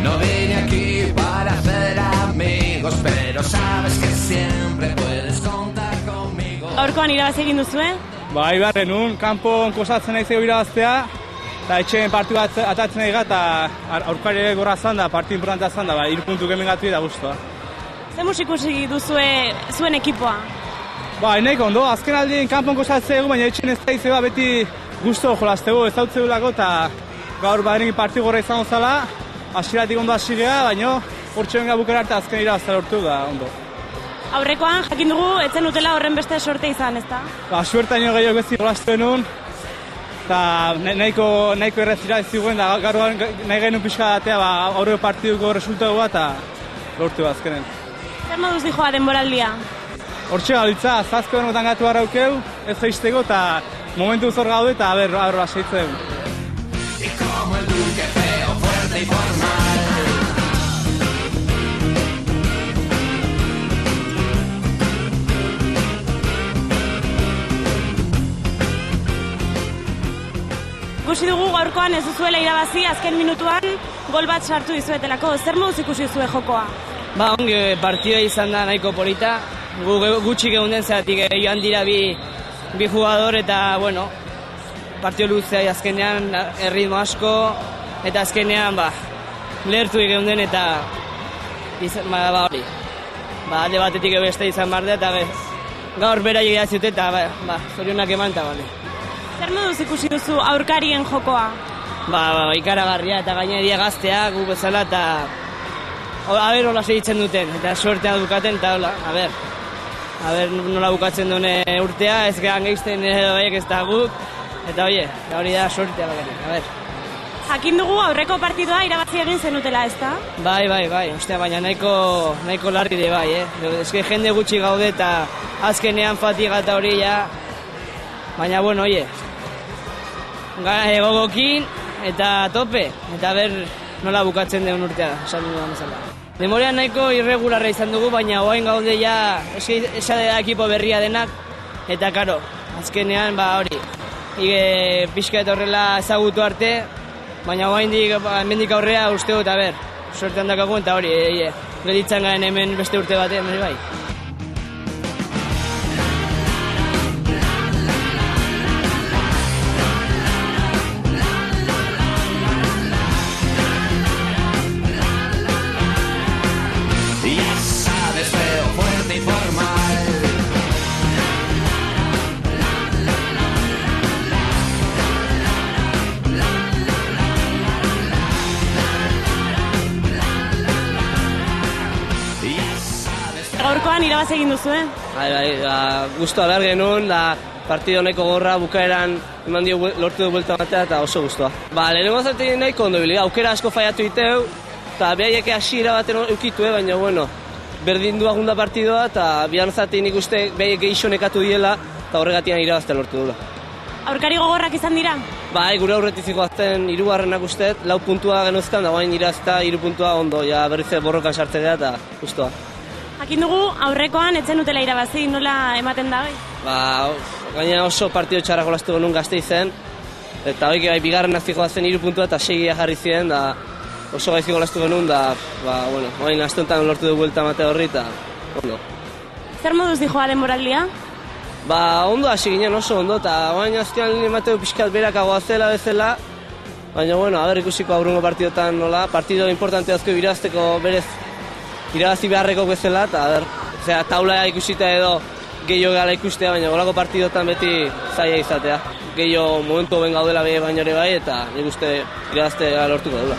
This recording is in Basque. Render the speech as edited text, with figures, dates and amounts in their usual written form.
No vine aquí para hacer amigos, pero sabes que siempre puedes contar conmigo. Gaurkoan irabazi egin duzue? Bai, genuen, kanpon kosatzen nahi zego irabaztea, eta etxeen partiu bat atatzen nahi eta aurkari ere gorra zan da, partiu importantea zan da, 3 puntu hemen gatu da guztua. Ze musikusi duzue zuen ekipoa? Bai, nahiko ondo, azken aldien kanpon kosatzen egu, baina etxeen ez da izeba beti guztu jolaztegu, ez dautze dulako, eta gaur badenekin partiu gorra izango zala, hasieratik ondo hasi geha, baina hortxe benga bukera arte azken irabaztea lortu da ondo. Aurrekoan jakin dugu, etzen utela horren beste sorte izan, ezta? Suertaino gehiago bezi jolaztu genuen, eta nahiko errezira ez ziguen, da gaur nahi genuen pixka datea aurreko partiduko resultatua eta lortu azkenen. Zer moduz dijoa denboraldia? Hortxe galitza, zazko denotan gatu harraukeu, ez zaizteko eta momentu zor gaude eta aber baseitzen. Y como el duque feo, fuerte y formal. Ikusi dugu gaurkoan ez duzuela irabazi, azken minutuan gol bat sartu dizuetelako. Zer moduz ikusi duzue jokoa? Ongi partidua izan da nahiko polita. Gutxik egunden zeratik joan dira bi jugador eta, bueno, partio luzea azkenean erritmo asko eta azkenean lehertu egunden eta hori. Alde batetik beste izan behar da eta gaur beraiek edatzute eta zorionak eman eta bale. Zer moduz ikusi duzu aurkarien jokoa? Ikaragarria eta gaineria gaztea gu bezala eta hola segitzen duten eta suertea dukaten eta hola, nola bukatzen duen urtea, ez gehan gehizten baiek ez da guk eta hori da suertea bakarrik, Jakin dugu aurreko partidua irabazi egin zenutela, ez da? Bai, ostia, baina nahiko larri de bai, eske jende gutxi gaude eta azkenean fatiga eta hori ja, baina bueno, gogokin eta tope, eta nola bukatzen duen urtea, esan dudan bezala. Demorean nahiko irregularra izan dugu, baina oain gaude ja esa da ekipo berria denak, eta karo, azkenean hori, pixka eta horrela ezagutu arte, baina oain mendik aurrea uste dut, suertean dakagun, eta hori, gelitzen garen hemen beste urte batean, bai. Gaurkoan irabazi egin duzu, Guztua behar genuen, partido nahiko gorra bukaeran eman dio lortu du buelta batea eta oso guztua. Lehenengo zaten nahiko ondo bili, aukera asko faiatu diteu, eta behaiek hasiera baten eukitu, baina bueno, berdin du agunda partidoa eta bihan zaten ikuste behaiek gehixo nekatu diela eta horregatian irabaztea lortu dula. Aurkari gogorrak izan dira? Gure aurretiziko azten 3. usteet, 4 puntua genuzkan, da guain irazta 3 puntua ondo, berriz borrokan sartzen dira eta guztua. Jakin dugu, aurrekoan etzen utela irabazi, nola ematen da, Gaina oso partido txarra jolastu genuen Gasteizen, eta hori bigarren aztiko zen 3 puntua eta 6 jarri ziren, da oso gaizki jolastu genuen, da, hori astontan lortu du buelta mate horri, eta ondo. Zer moduz dijoa denboraldia? Ondo hasi ginen oso ondo, eta hori aztean emateu pixkat berakagoa zela bezala, baina, ikusiko aurrungo partidotan nola, partido importante azko irazteko berez irabazi beharreko bezala, eta taula ikusita edo gehiago gala ikustea, baina golako partidotan beti zaila izatea. Gehiago momentu ben gaudela baino ere bai, eta nik uste irabaztea lortuko dela.